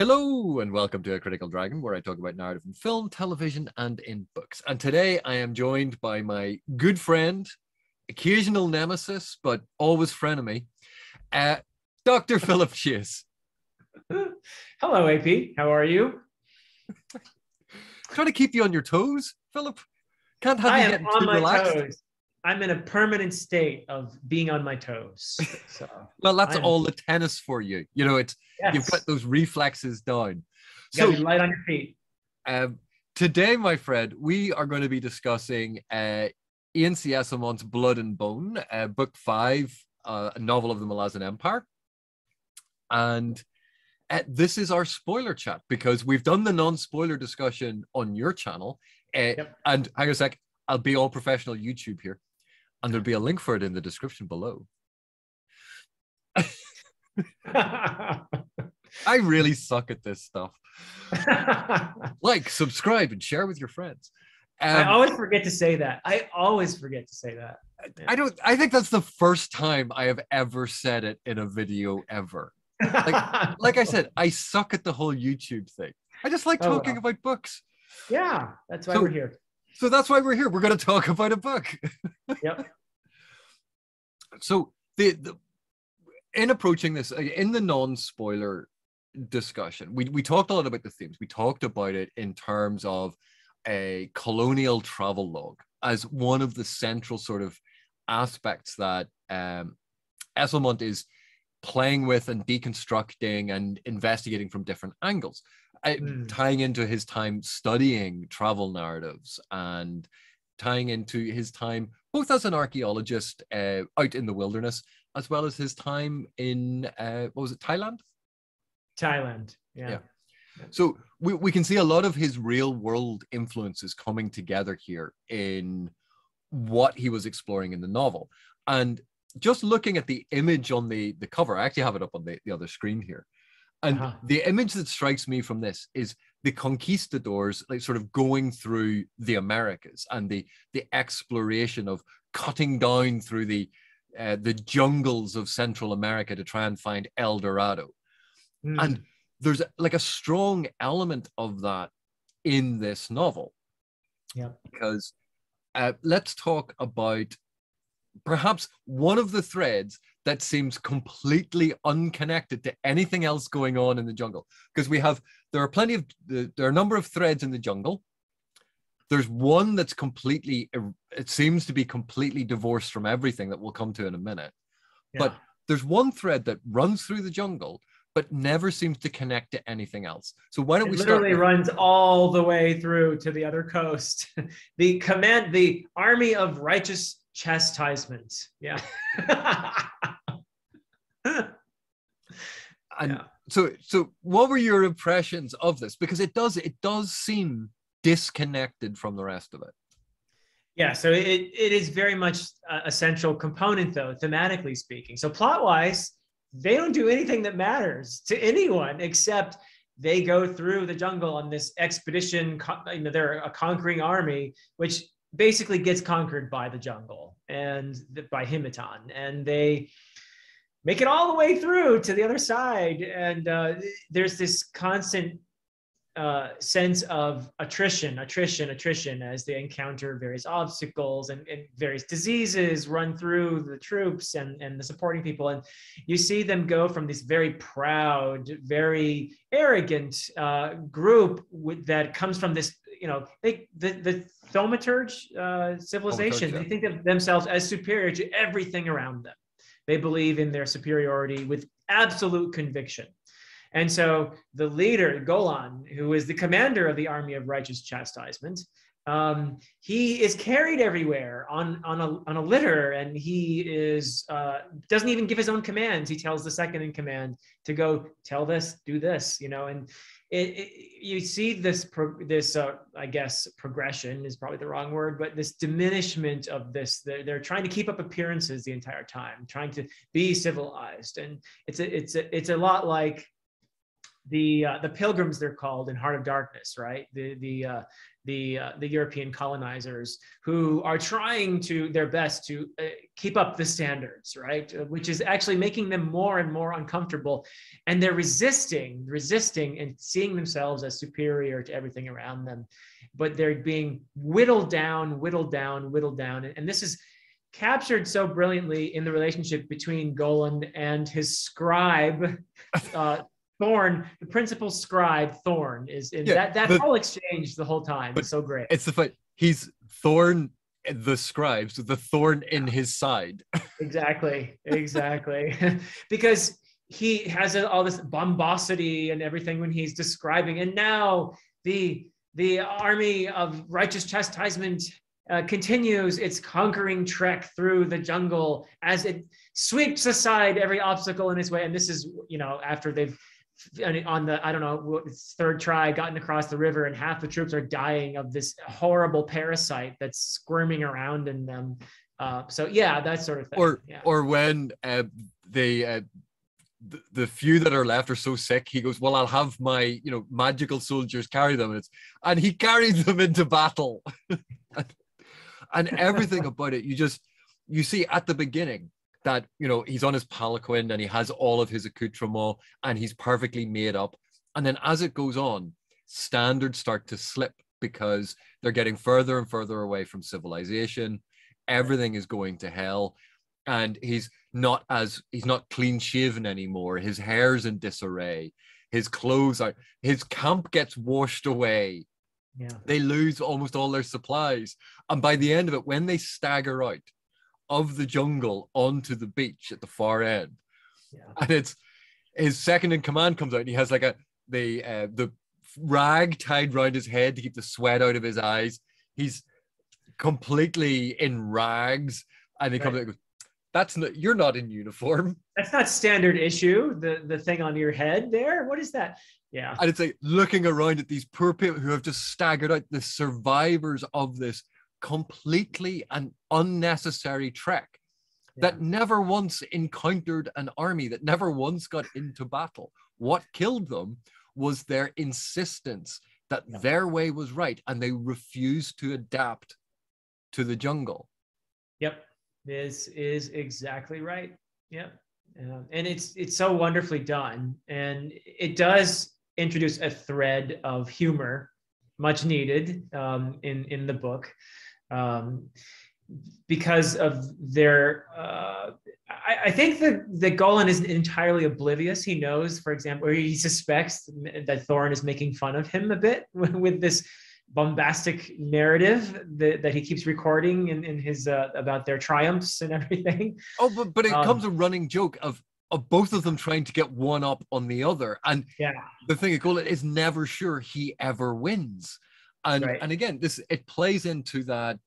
Hello and welcome to A Critical Dragon, where I talk about narrative in film, television, and in books. And today I am joined by my good friend, occasional nemesis, but always frenemy, Dr. Philip Chase. Hello, AP. How are you? Trying to keep you on your toes, Philip. Can't have I you am getting on too my relaxed. toes. I'm in a permanent state of being on my toes. So Well, that's I'm all the tennis for you. You know, you've got yes. those reflexes down. You gotta So be light on your feet. today, my friend, we are going to be discussing Ian C. Esslemont's Blood and Bone, book 5, a novel of the Malazan Empire. And this is our spoiler chat because we've done the non-spoiler discussion on your channel. Yep. And hang on a sec, I'll be all professional YouTube here. And there'll be a link for it in the description below. I really suck at this stuff. Like, subscribe, and share with your friends. I always forget to say that. I always forget to say that. Yeah. I think that's the first time I have ever said it in a video ever. Like I said, I suck at the whole YouTube thing. I just like talking about books. Yeah, that's why we're here. So that's why we're here. We're going to talk about a book. Yep. So in approaching this, in the non-spoiler discussion, we talked a lot about the themes. We talked about it in terms of a colonial travelogue as one of the central sort of aspects that Esslemont is playing with and deconstructing and investigating from different angles, tying into his time studying travel narratives and tying into his time both as an archaeologist out in the wilderness, as well as his time in, what was it, Thailand? Thailand, yeah. So we can see a lot of his real world influences coming together here in what he was exploring in the novel. And just looking at the image on the cover, I actually have it up on the other screen here. And the image that strikes me from this is the conquistadors, like sort of going through the Americas and the exploration of cutting down through the jungles of Central America to try and find El Dorado. And there's like a strong element of that in this novel. Yeah. Because let's talk about perhaps one of the threads that seems completely unconnected to anything else going on in the jungle. Because there are a number of threads in the jungle. There's one that's it seems to be completely divorced from everything that we'll come to in a minute. Yeah. But there's one thread that runs through the jungle, but never seems to connect to anything else. So why don't we start? It literally runs all the way through to the other coast. The army of righteous chastisement. Yeah. So what were your impressions of this? Because it does seem disconnected from the rest of it. Yeah, so it is very much a central component, though, thematically speaking. So plot-wise, they don't do anything that matters to anyone except they go through the jungle on this expedition. They're a conquering army, which basically gets conquered by the jungle and by Himitan, and they make it all the way through to the other side. And there's this constant sense of attrition as they encounter various obstacles and various diseases run through the troops and the supporting people. And you see them go from this very proud, very arrogant group that comes from this, the Thaumaturg civilization. They think of themselves as superior to everything around them. They believe in their superiority with absolute conviction. And so the leader, Golan, who is the commander of the army of righteous chastisement, he is carried everywhere on a litter, and he doesn't even give his own commands. He tells the second in command to go tell this, do this, and you see this I guess progression is probably the wrong word, but this diminishment of this. They're trying to keep up appearances the entire time, trying to be civilized, and it's a lot like the pilgrims, they're called in Heart of Darkness, right? The European colonizers who are trying to their best to keep up the standards, right? Which is actually making them more and more uncomfortable, and they're resisting and seeing themselves as superior to everything around them, but they're being whittled down, and this is captured so brilliantly in the relationship between Golan and his scribe, Thorn. The principal scribe, Thorn, is in that whole exchange the whole time. It's so great. It's the fact he's Thorn, the scribe, so the thorn in his side. Exactly. Because he has all this bombosity and everything when he's describing, and now the army of righteous chastisement continues its conquering trek through the jungle as it sweeps aside every obstacle in its way. And this is, after they've on the, I don't know, third try gotten across the river, and half the troops are dying of this horrible parasite that's squirming around in them. So yeah, that sort of thing. Or when the few that are left are so sick, he goes, well, I'll have my magical soldiers carry them, and he carries them into battle. And everything about it, you see at the beginning that he's on his palanquin and he has all of his accoutrement and he's perfectly made up, and then as it goes on, standards start to slip because they're getting further and further away from civilization. Everything is going to hell, and he's not clean shaven anymore. His hair's in disarray, his camp gets washed away. Yeah. They lose almost all their supplies, and by the end of it, when they stagger out of the jungle onto the beach at the far end, and it's his second in command comes out, and he has like the rag tied around his head to keep the sweat out of his eyes. He's completely in rags, and he comes out and goes, you're not in uniform. That's not standard issue. The thing on your head there. What is that? Yeah. And it's like looking around at these poor people who have just staggered out, the survivors of this completely and unnecessary trek that never once encountered an army, that never once got into battle. What killed them was their insistence that their way was right, and they refused to adapt to the jungle. Yep. This is exactly right. Yep. And it's so wonderfully done, and it does introduce a thread of humor, much needed in the book, because of their. I think that Golan isn't entirely oblivious. He knows, for example, or he suspects that Thorn is making fun of him a bit with this bombastic narrative that he keeps recording in his about their triumphs and everything. Oh, but it becomes a running joke of both of them trying to get one up on the other. And the thing is, Golan is never sure he ever wins. And again, it plays into that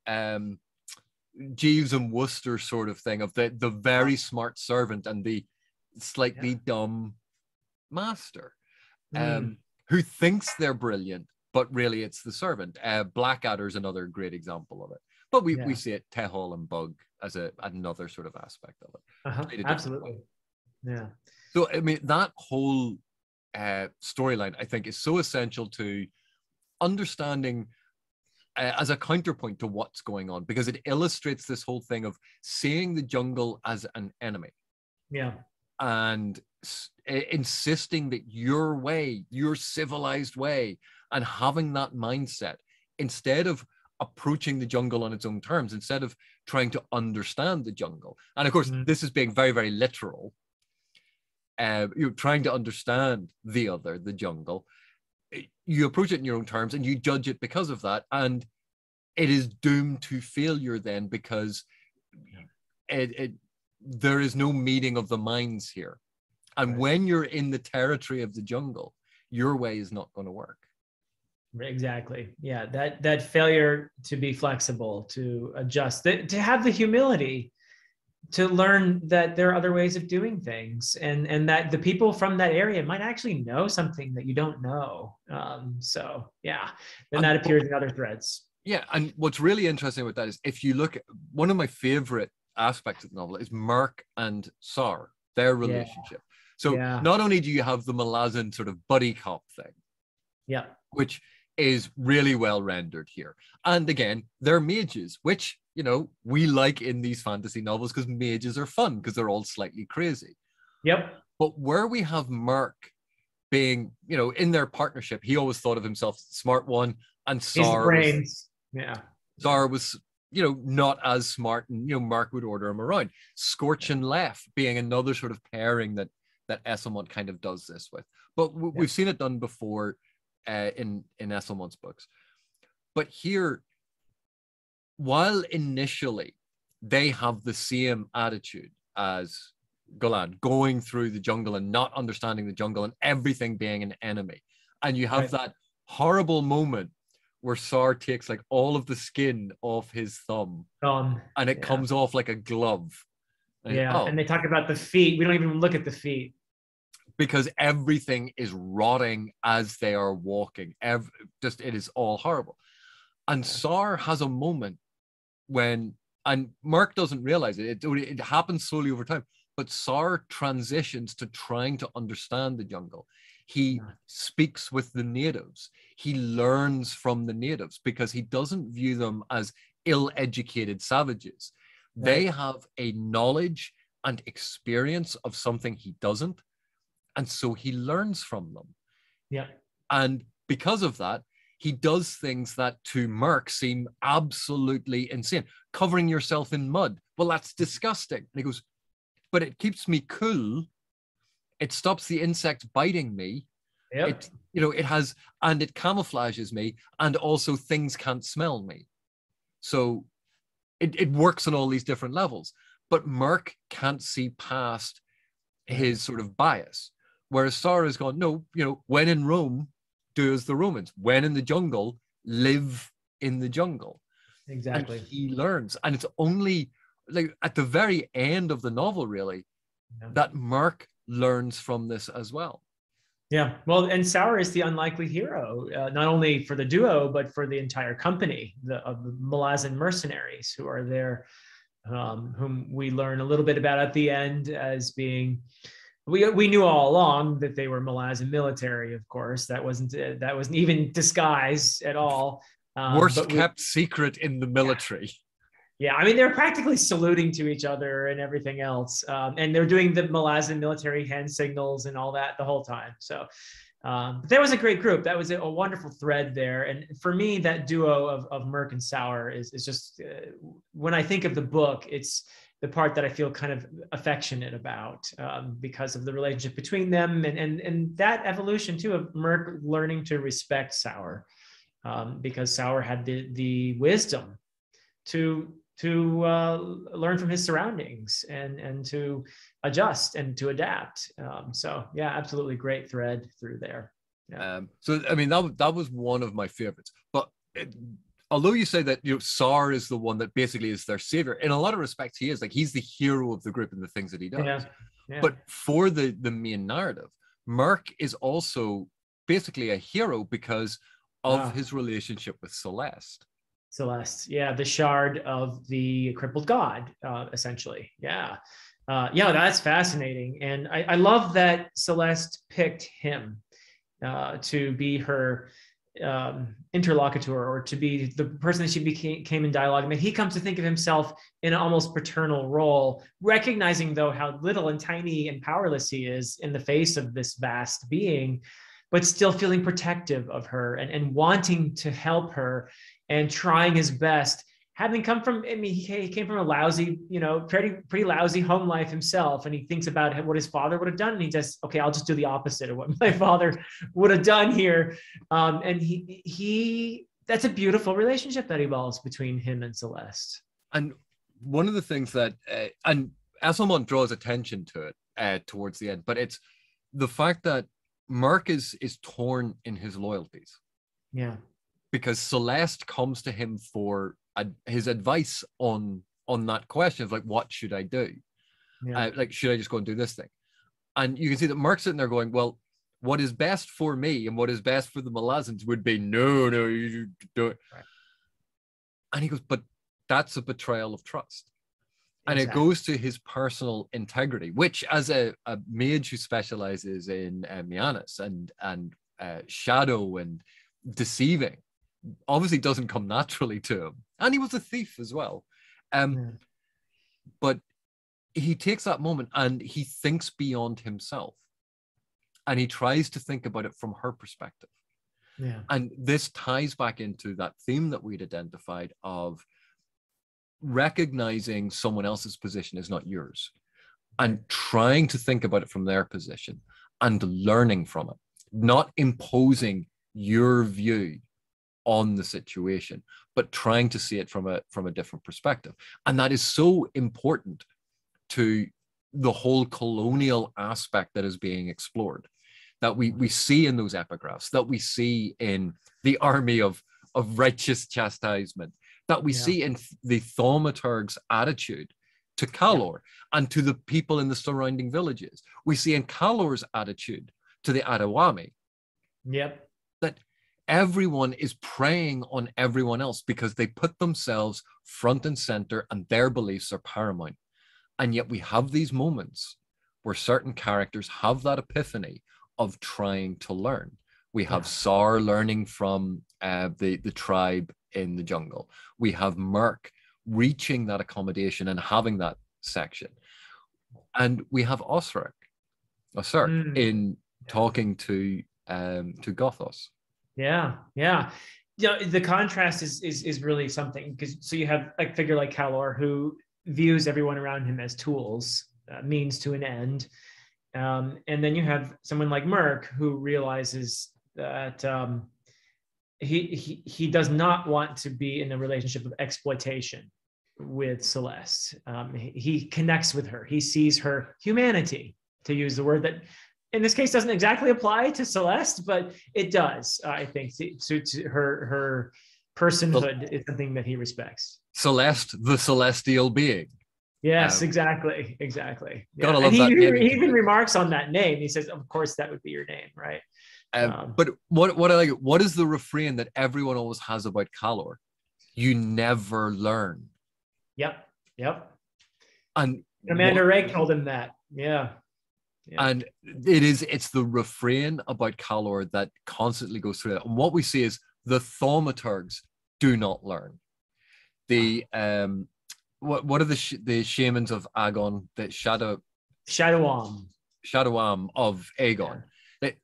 Jeeves and Wooster sort of thing of the very smart servant and the slightly dumb master, who thinks they're brilliant, but really it's the servant. Blackadder's another great example of it. But we see it, Tehol and Bug, as another sort of aspect of it. Absolutely. Yeah. So, I mean, that whole storyline, I think, is so essential to understanding as a counterpoint to what's going on, because it illustrates this whole thing of seeing the jungle as an enemy. Yeah. And insisting that your way, your civilized way, and having that mindset, instead of approaching the jungle on its own terms, instead of trying to understand the jungle. And of course, this is being very, very literal. You're trying to understand the other, the jungle. You approach it in your own terms and you judge it because of that. And it is doomed to failure then, because there is no meeting of the minds here. And when you're in the territory of the jungle, your way is not going to work. Exactly. Yeah. That failure to be flexible, to adjust, to have the humility to learn that there are other ways of doing things, and that the people from that area might actually know something that you don't know. So yeah, then that appears in other threads. Yeah. And what's really interesting about that is, if you look at one of my favorite aspects of the novel is Merc and Sar, their relationship. So Yeah. not only do you have the Malazan sort of buddy cop thing, Yeah. which is really well rendered here. And again, they're mages, which, you know, we like in these fantasy novels because mages are fun because they're all slightly crazy. Yep. But where we have Merc being, you know, in their partnership, he always thought of himself as the smart one, and He's the Sar brains. Yeah. Sar was, you know, not as smart, and you know, Mark would order him around. Scorch and Lef being another sort of pairing that Esslemont kind of does this with. But we've seen it done before in Esslemont's books. But here, while initially they have the same attitude as Golan, going through the jungle and not understanding the jungle and everything being an enemy, and you have that horrible moment where Sar takes like all of the skin off his thumb and it comes off like a glove. And and they talk about the feet. We don't even look at the feet. Because everything is rotting as they are walking. It is all horrible. And Sar has a moment when, and Mark doesn't realize it, it happens slowly over time, but Sar transitions to trying to understand the jungle. He speaks with the natives. He learns from the natives because he doesn't view them as ill-educated savages. Right. They have a knowledge and experience of something he doesn't. And so he learns from them. Yeah. And because of that, he does things that to Merc seem absolutely insane. Covering yourself in mud. Well, that's disgusting. And he goes, but it keeps me cool. It stops the insects biting me. Yep. It, you know, it has, and it camouflages me, and also things can't smell me. So it works on all these different levels. But Merc can't see past his sort of bias. Whereas Sar has gone, no, you know, when in Rome, do as the Romans. When in the jungle, live in the jungle. Exactly. And he learns. And it's only like at the very end of the novel, really, that Merc learns from this as well. Yeah. Well, and Sour is the unlikely hero, not only for the duo, but for the entire company of the Malazan mercenaries who are there, whom we learn a little bit about at the end as being... We knew all along that they were Malazan military, of course. That wasn't even disguised at all. Worst kept secret in the military. Yeah, I mean, they're practically saluting to each other and everything else. And they're doing the Malazan military hand signals and all that the whole time. So that was a great group. That was a wonderful thread there. And for me, that duo of Merc and Sour is just, when I think of the book, it's the part that I feel kind of affectionate about because of the relationship between them and that evolution too of Merc learning to respect Sour because Sour had the wisdom to learn from his surroundings and to adjust and to adapt. So yeah, absolutely great thread through there. Yeah. So I mean that was one of my favorites, but although you say that, you know, Sar is the one that basically is their savior, in a lot of respects he is, like, he's the hero of the group and the things that he does. Yeah. But for the main narrative, Merc is also basically a hero because of his relationship with Celeste. Yeah, the shard of the crippled god, essentially. Yeah, that's fascinating, and I love that Celeste picked him to be her interlocutor, or to be the person that she became in dialogue. I mean, he comes to think of himself in an almost paternal role, recognizing though how little and tiny and powerless he is in the face of this vast being, but still feeling protective of her and wanting to help her and trying his best. Having come from, I mean, he came from a lousy, you know, pretty lousy home life himself. And he thinks about what his father would have done. And he just, okay, I'll just do the opposite of what my father would have done here. And that's a beautiful relationship that evolves between him and Celeste. And one of the things that, and Esslemont draws attention to it towards the end, but it's the fact that Merc is torn in his loyalties. Yeah. Because Celeste comes to him for his advice on that question of like, what should I do? Yeah. Like, should I just go and do this thing? And you can see that Merc's sitting there going, well, what is best for me and what is best for the Malazans would be, no, you do it. Right. And he goes, but that's a betrayal of trust. And it goes to his personal integrity, which, as a mage who specializes in Mianis and shadow and deceiving, obviously doesn't come naturally to him. And he was a thief as well. But he takes that moment and he thinks beyond himself. And he tries to think about it from her perspective. Yeah. And this ties back into that theme that we'd identified of recognizing someone else's position is not yours and trying to think about it from their position and learning from it, not imposing your view on the situation, but trying to see it from a different perspective. And that is so important to the whole colonial aspect that is being explored, that we see in those epigraphs, that we see in the army of righteous chastisement, that we see in the Thaumaturgs' attitude to Calor and to the people in the surrounding villages. We see in Calor's attitude to the Adawami. Yep. That everyone is preying on everyone else because they put themselves front and center and their beliefs are paramount. And yet we have these moments where certain characters have that epiphany of trying to learn. We have Sar learning from the tribe in the jungle. We have Merc reaching that accommodation and having that section. And we have Osric in talking to Gothos. Yeah. The contrast is really something, because so you have a figure like Calor who views everyone around him as tools, means to an end. And then you have someone like Merc who realizes that he does not want to be in a relationship of exploitation with Celeste. He connects with her. He sees her humanity, to use the word that in this case doesn't exactly apply to Celeste, but it does, I think, to her personhood is something that he respects. Celeste, the celestial being. Yes, exactly. Gotta love and that he even remarks on that name. He says, "Of course, that would be your name, right?" But what I like, what is the refrain that everyone always has about Calor? You never learn. Yep. And Commander Ray told him that. Yeah. And it's the refrain about Calor that constantly goes through that. And what we see is the Thaumaturgs do not learn. The what are the shamans of Agon, the Shadowam of Aegon?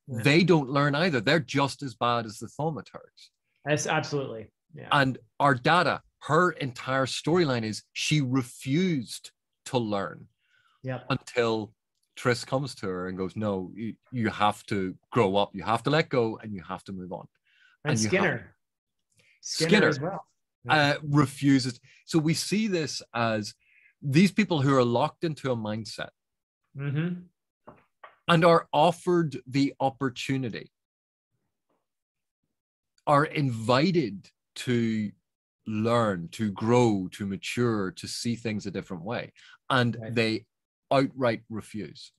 They don't learn either. They're just as bad as the Thaumaturgs. That's absolutely. Yeah. And Ardata, her entire storyline is she refused to learn until Triss comes to her and goes, no, you have to grow up, you have to let go, and you have to move on. And Skinner as well. Refuses. So we see this as these people who are locked into a mindset and are offered the opportunity, are invited to learn, to grow, to mature, to see things a different way. And they outright refuse.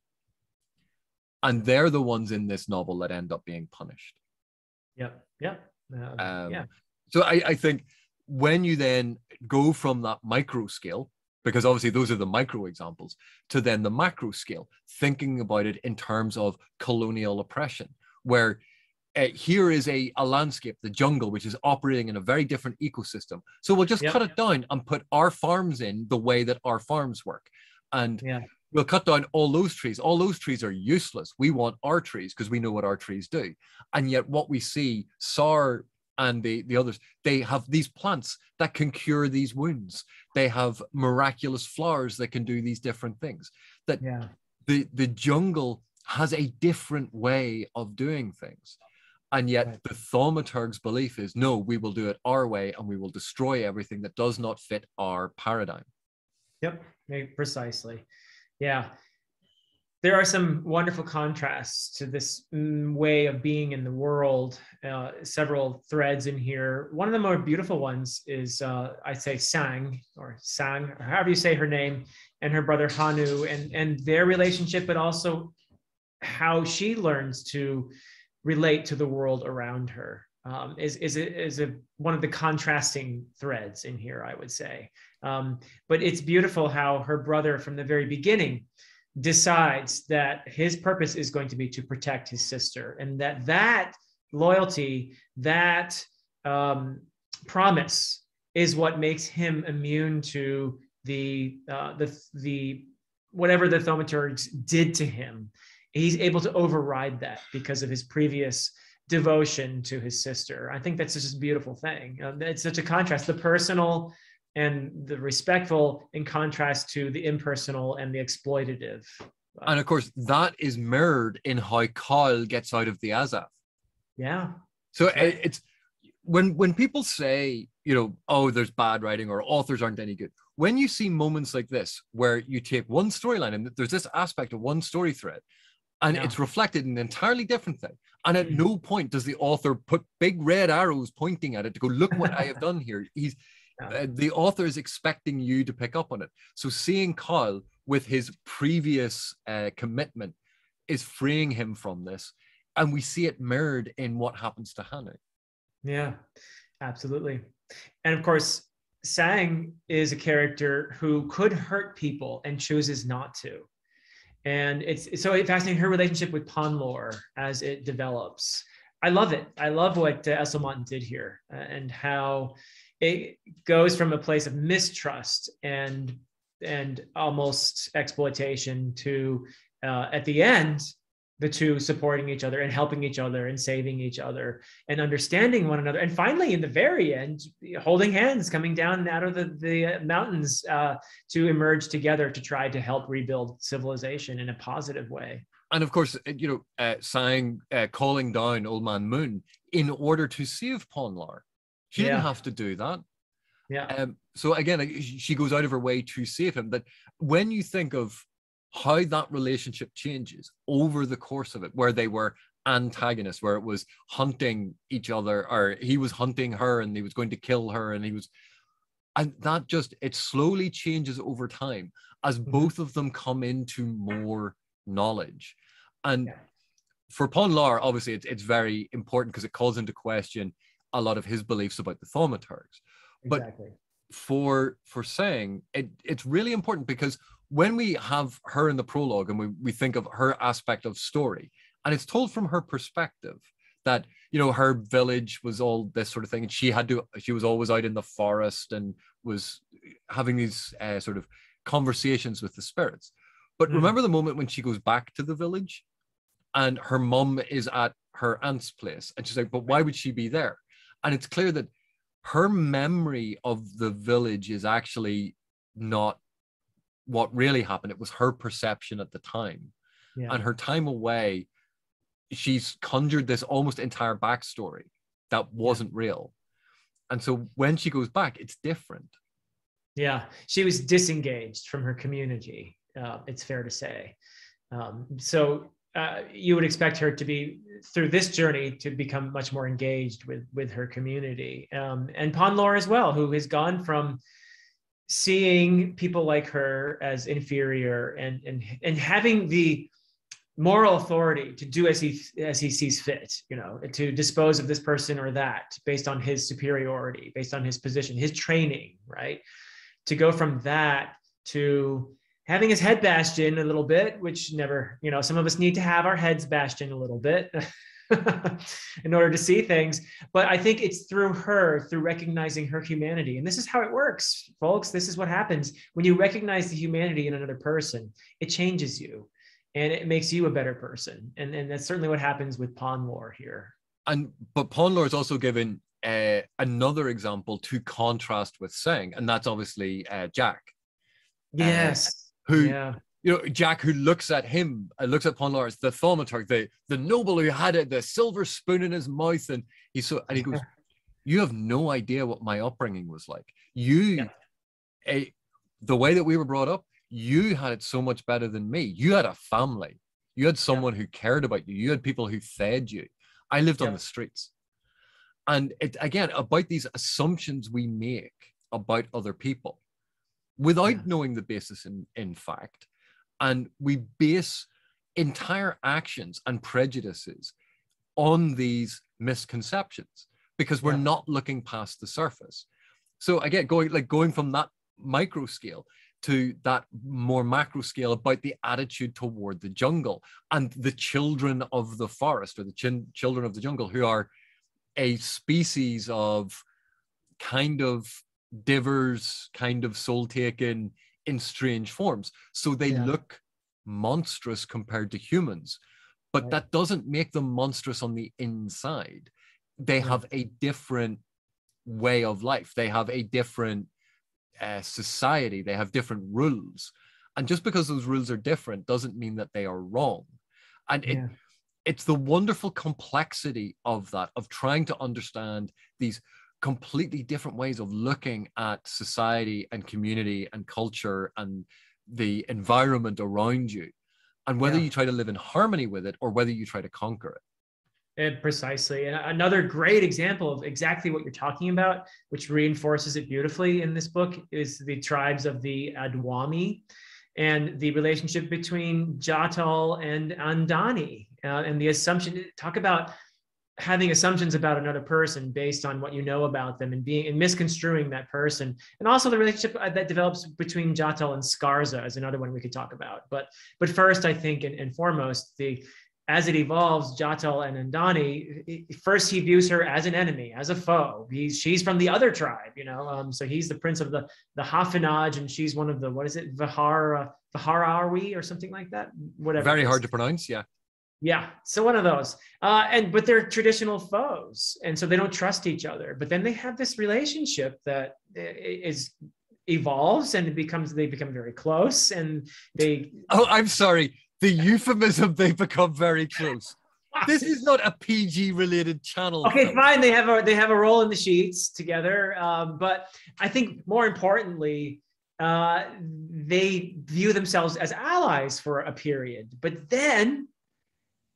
And they're the ones in this novel that end up being punished. So I think when you then go from that micro scale, because obviously those are the micro examples, to then the macro scale, thinking about it in terms of colonial oppression, where here is a landscape, the jungle, which is operating in a very different ecosystem. So we'll just cut it down and put our farms in the way that our farms work. And we'll cut down all those trees. All those trees are useless. We want our trees because we know what our trees do. And yet what we see, Sar and the others, they have these plants that can cure these wounds. They have miraculous flowers that can do these different things. That the jungle has a different way of doing things. And yet the Thaumaturg's belief is, no, we will do it our way and we will destroy everything that does not fit our paradigm. Yep, precisely. Yeah. There are some wonderful contrasts to this way of being in the world. Several threads in here. One of the more beautiful ones is, I'd say, Sang, or however you say her name, and her brother Hanu, and their relationship, but also how she learns to relate to the world around her. is one of the contrasting threads in here, I would say. But it's beautiful how her brother from the very beginning decides that his purpose is going to be to protect his sister, and that loyalty, that promise is what makes him immune to the whatever the Thaumaturgs did to him. He's able to override that because of his previous devotion to his sister. I think that's just a beautiful thing. It's such a contrast, the personal and the respectful in contrast to the impersonal and the exploitative. And of course, that is mirrored in how Kyle gets out of the Azaf. Yeah. So right. It's when people say, you know, oh, there's bad writing or authors aren't any good. When you see moments like this, where you take one storyline and there's this aspect of one story thread, and it's reflected in an entirely different thing. And at no point does the author put big red arrows pointing at it to go, look what I have done here. The author is expecting you to pick up on it. So seeing Kyle with his previous commitment is freeing him from this. And we see it mirrored in what happens to Hanu. Yeah, absolutely. And of course, Sang is a character who could hurt people and chooses not to. And it's so fascinating, her relationship with Ponlor as it develops. I love it. I love what Esslemont did here, and how it goes from a place of mistrust and almost exploitation to, at the end, the two supporting each other and helping each other and saving each other and understanding one another. And finally, in the very end, holding hands, coming down out of the mountains to emerge together to try to help rebuild civilization in a positive way. And of course, you know, Sang calling down Old Man Moon in order to save Ponlar. She didn't have to do that. Yeah. So again, she goes out of her way to save him. But when you think of how that relationship changes over the course of it, where they were antagonists, where it was hunting each other, or he was hunting her and he was going to kill her, and that just, it slowly changes over time as both of them come into more knowledge. And for Ponlar, obviously it's very important because it calls into question a lot of his beliefs about the Thaumaturgs. Exactly. But for Sang, it's really important because when we have her in the prologue and we think of her aspect of story, and it's told from her perspective that, you know, her village was all this sort of thing, and she was always out in the forest and was having these sort of conversations with the spirits. But remember the moment when she goes back to the village and her mum is at her aunt's place, and she's like, but why would she be there? And it's clear that her memory of the village is actually not what really happened. It was her perception at the time. And her time away, she's conjured this almost entire backstory that wasn't real. And so when she goes back, it's different. Yeah, she was disengaged from her community, it's fair to say. So you would expect her to be, through this journey, to become much more engaged with her community. And Ponlor as well, who has gone from seeing people like her as inferior and having the moral authority to do as he sees fit, you know, to dispose of this person or that based on his superiority, based on his position, his training, right? To go from that to having his head bashed in a little bit, which never, you know, some of us need to have our heads bashed in a little bit in order to see things. But I think it's through recognizing her humanity. And this is how it works, folks. This is what happens when you recognize the humanity in another person. It changes you and it makes you a better person. And that's certainly what happens with Ponlor here. But Ponlor is also given another example to contrast with Sang, and that's obviously Jack. Yes. You know, Jack, who looks at Ponlar as the Thaumaturg, the noble who had the silver spoon in his mouth, and he goes, you have no idea what my upbringing was like. The way that we were brought up, you had it so much better than me. You had a family. You had someone who cared about you. You had people who fed you. I lived on the streets. And it, again, about these assumptions we make about other people without knowing the basis in fact. And we base entire actions and prejudices on these misconceptions because we're Yeah. not looking past the surface. So again, going from that micro scale to that more macro scale about the attitude toward the jungle and the children of the forest, or the children of the jungle, who are a species of kind of divers, kind of soul taken in strange forms. So they look monstrous compared to humans, but that doesn't make them monstrous on the inside. They have a different way of life. They have a different society. They have different rules. And just because those rules are different doesn't mean that they are wrong. And it's the wonderful complexity of that, of trying to understand these completely different ways of looking at society and community and culture and the environment around you, and whether you try to live in harmony with it or whether you try to conquer it. Precisely. And another great example of exactly what you're talking about, which reinforces it beautifully in this book, is the tribes of the Adwami and the relationship between Jatal and Andani, and the assumption. Talk about having assumptions about another person based on what you know about them, and misconstruing that person. And also the relationship that develops between Jatal and Skarza is another one we could talk about. But first, I think, and foremost, as it evolves, Jatal and Andani, first he views her as an enemy, as a foe. She's from the other tribe, so he's the prince of the Hafinaj, and she's one of the, what is it, Viharawi or something like that? Whatever. Very hard to pronounce, yeah. Yeah, so one of those. But they're traditional foes, and so they don't trust each other. But then they have this relationship that evolves, and they become very close, and they... Oh, I'm sorry. The euphemism, they become very close. This is not a PG related channel. Okay, fine. They have a role in the sheets together. But I think more importantly, they view themselves as allies for a period. But then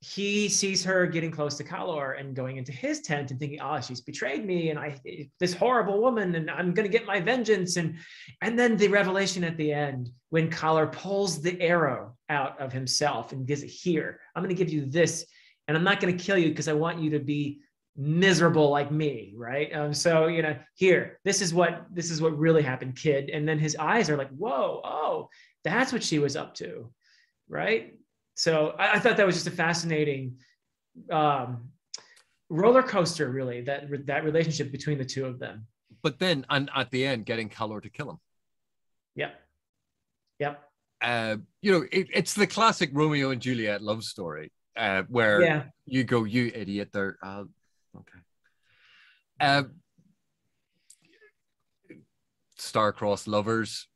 he sees her getting close to Calor and going into his tent and thinking, oh, she's betrayed me, and this horrible woman, and I'm going to get my vengeance. And then the revelation at the end, when Calor pulls the arrow out of himself and gives it, here, I'm going to give you this, and I'm not going to kill you because I want you to be miserable like me, right? So, here, this is what really happened, kid. And then his eyes are like, whoa, oh, that's what she was up to, right? So I thought that was just a fascinating roller coaster, really, that relationship between the two of them. But then, and at the end, getting Calor to kill him. Yep. It's the classic Romeo and Juliet love story, where you go, you idiot, there. Okay. Star-crossed lovers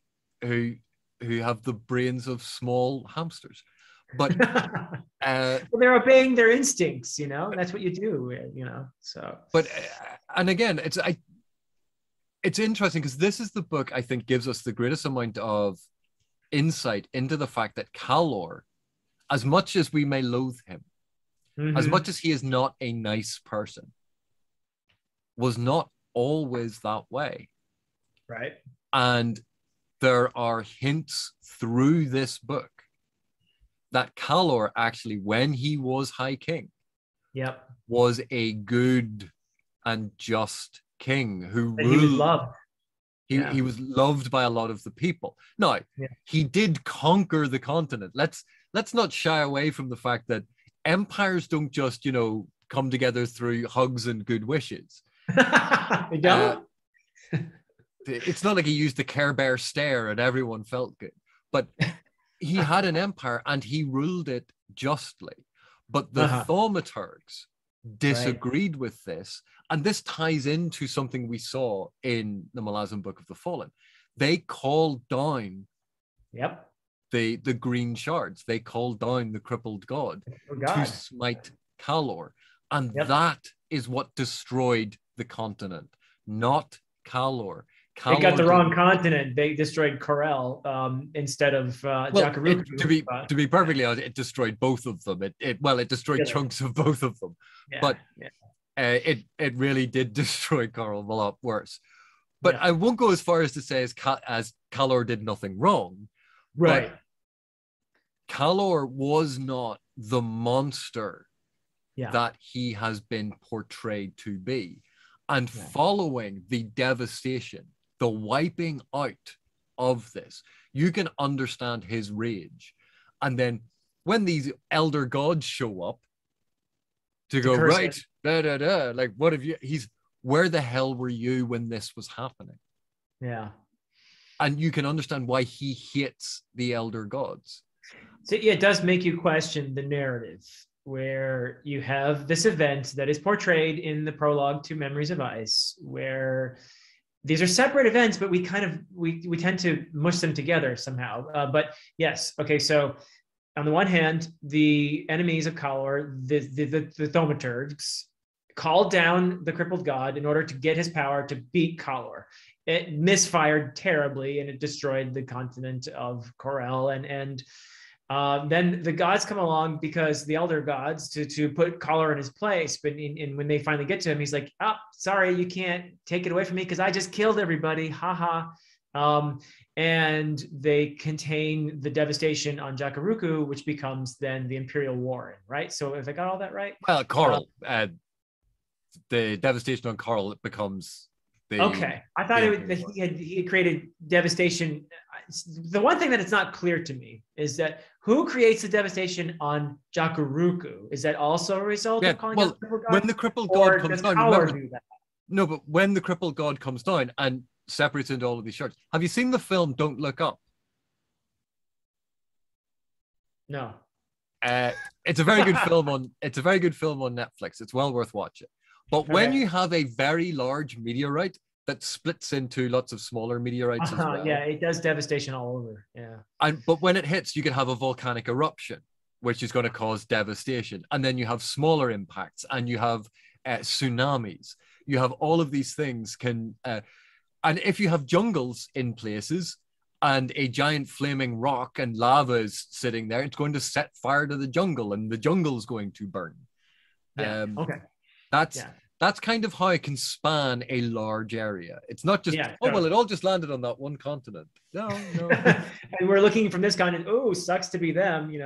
who have the brains of small hamsters. But well, they're obeying their instincts, that's what you do, so. But and again, it's interesting because this is the book I think gives us the greatest amount of insight into the fact that Calor, as much as we may loathe him, as much as he is not a nice person, was not always that way. Right. And there are hints through this book that Calor actually, when he was High King, was a good and just king who ruled. He was loved. He was loved by a lot of the people. Now, he did conquer the continent. Let's not shy away from the fact that empires don't just, come together through hugs and good wishes. They don't? It's not like he used the Care Bear stare and everyone felt good. But he had an empire and he ruled it justly. But the Thaumaturgs disagreed with this. And this ties into something we saw in the Malazan Book of the Fallen. They called down the green shards. They called down the crippled god to smite Calor. And that is what destroyed the continent, not Calor. They got the wrong continent. They destroyed Corel instead of Jakaruku. To be perfectly honest, it destroyed both of them. It destroyed chunks of both of them. It really did destroy Corel a lot worse. But I won't go as far as to say as Calor did nothing wrong. Right. Calor was not the monster that he has been portrayed to be. And following the devastation, the wiping out of this, you can understand his rage. And then when these elder gods show up to go, right, like, what have you, where the hell were you when this was happening? Yeah. And you can understand why he hates the elder gods. So yeah, it does make you question the narrative, where you have this event that is portrayed in the prologue to Memories of Ice, where these are separate events, but we tend to mush them together somehow. But yes, okay, so on the one hand, the enemies of Calor, the Thaumaturgs, called down the crippled god in order to get his power to beat Calor. It misfired terribly, and it destroyed the continent of Corel. And then the gods come along, because the elder gods, to put Calor in his place. But when they finally get to him, he's like, "Oh, sorry, you can't take it away from me because I just killed everybody." Ha ha. And they contain the devastation on Jakaruku, which becomes then the Imperial Warren, right? So if I got all that right? Well, Coral, the devastation on Coral becomes the... Okay, I thought he had created devastation. The one thing that it's not clear to me is that who creates the devastation on Jakaruku? Is that also a result of calling out the crippled god? When the crippled god comes down, remember, do that? No, but when the crippled god comes down and separates into all of these shards, have you seen the film Don't Look Up? No. It's a very good film on Netflix. It's well worth watching. But when you have a very large meteorite that splits into lots of smaller meteorites as well. Yeah, it does devastation all over. Yeah. But when it hits, you can have a volcanic eruption, which is going to cause devastation. And then you have smaller impacts, and you have tsunamis. You have all of these things and if you have jungles in places and a giant flaming rock and lava is sitting there, it's going to set fire to the jungle, and the jungle is going to burn. Yeah. Okay. That's kind of how it can span a large area. It's not just, well, it all just landed on that one continent. No. And we're looking from this continent. Oh, sucks to be them,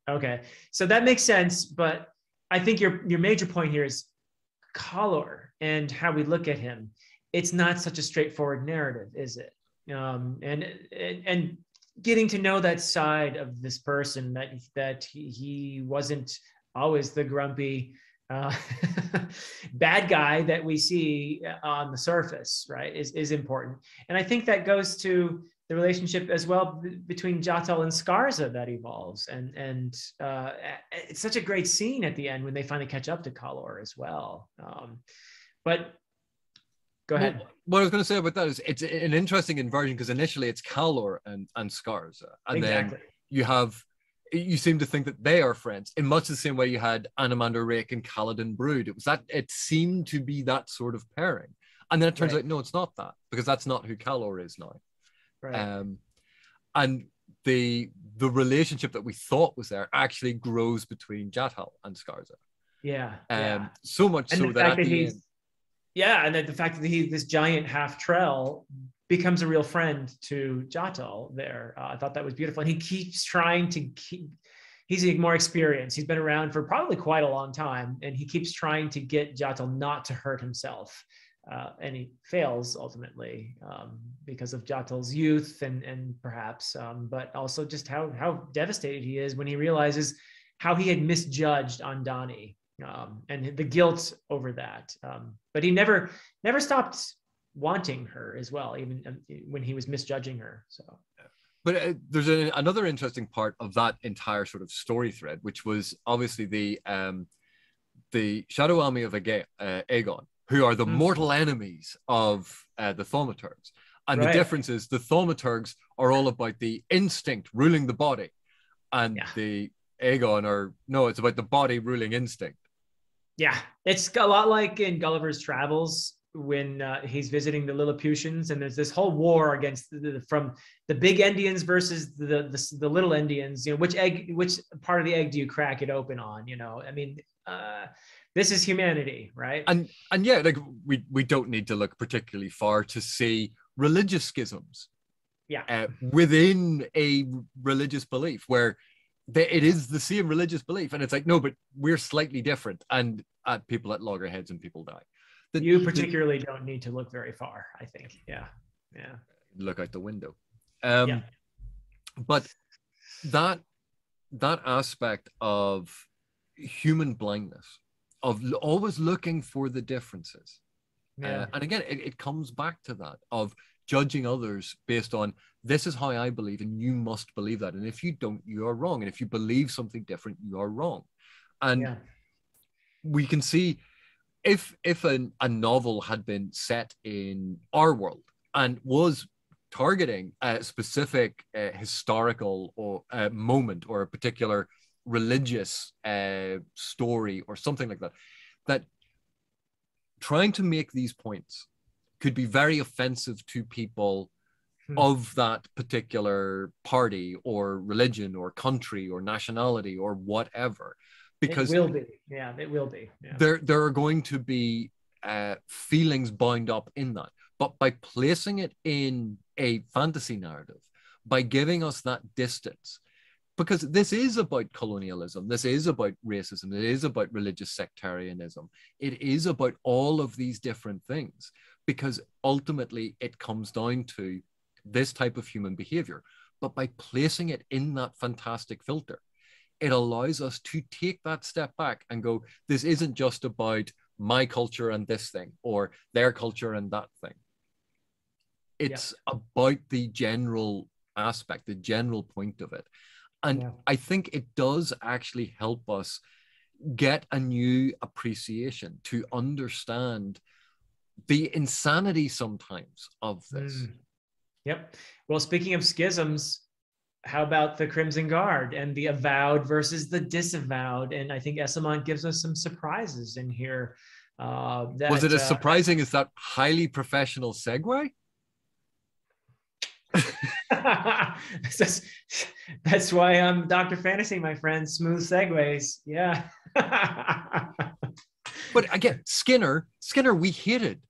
Okay. So that makes sense. But I think your major point here is Calor and how we look at him. It's not such a straightforward narrative, is it? And getting to know that side of this person, that he wasn't always the grumpy bad guy that we see on the surface, right, is important. And I think that goes to the relationship as well between Jatal and Skarza that evolves. And it's such a great scene at the end when they finally catch up to Calor as well. But go ahead. What I was going to say about that is it's an interesting inversion, because initially it's Calor and Skarza. And then you seem to think that they are friends in much the same way you had Anomander Rake and Kaladin Brood. It seemed to be that sort of pairing. And then it turns out, no, it's not that, because that's not who Calor is now. Right. And the relationship that we thought was there actually grows between Jatal and Skarza. So much so that at the end, and then the fact that this giant half Trell becomes a real friend to Jatal there. I thought that was beautiful. And he keeps trying to he's more experienced. He's been around for probably quite a long time. And he keeps trying to get Jatal not to hurt himself. And he fails ultimately because of Jatal's youth and perhaps, but also just how devastated he is when he realizes how he had misjudged Andani and the guilt over that. But he never stopped wanting her as well, even when he was misjudging her. So, but there's another interesting part of that entire sort of story thread, which was obviously the Shadow Army of Aegon, who are the mortal enemies of the Thaumaturgs. And the difference is the Thaumaturgs are all about the instinct ruling the body, and the Aegon it's about the body ruling instinct. Yeah, it's a lot like in Gulliver's Travels when he's visiting the Lilliputians, and there's this whole war against from the big Endians versus the little Endians. Which part of the egg do you crack it open on? I mean, this is humanity, right? And yeah, like we don't need to look particularly far to see religious schisms. Yeah, within a religious belief where it is the same religious belief, and it's like, no, but we're slightly different, and people at loggerheads and people die. You particularly don't need to look very far, I think. Yeah. Look out the window. Yeah. But that aspect of human blindness, of always looking for the differences. And again, it comes back to that of judging others based on, this is how I believe, and you must believe that. And if you don't, you are wrong. And if you believe something different, you are wrong. And we can see if a novel had been set in our world and was targeting a specific historical or moment or a particular religious story or something like that, that trying to make these points could be very offensive to people of that particular party or religion or country or nationality or whatever, because it will be. Yeah, it will be. Yeah. There are going to be feelings bound up in that. But by placing it in a fantasy narrative, by giving us that distance, because this is about colonialism, this is about racism, it is about religious sectarianism, it is about all of these different things, because ultimately it comes down to this type of human behavior. But by placing it in that fantastic filter, it allows us to take that step back and go, this isn't just about my culture and this thing, or their culture and that thing. It's about the general aspect, the general point of it. And I think it does actually help us get a new appreciation to understand the insanity sometimes of this. Yep. Well, speaking of schisms, how about the Crimson Guard and the avowed versus the disavowed? And I think Esslemont gives us some surprises in here. Was it as surprising as that highly professional segue? That's why I'm Dr. Fantasy, my friend. Smooth segues. Yeah. But again, Skinner, we hated.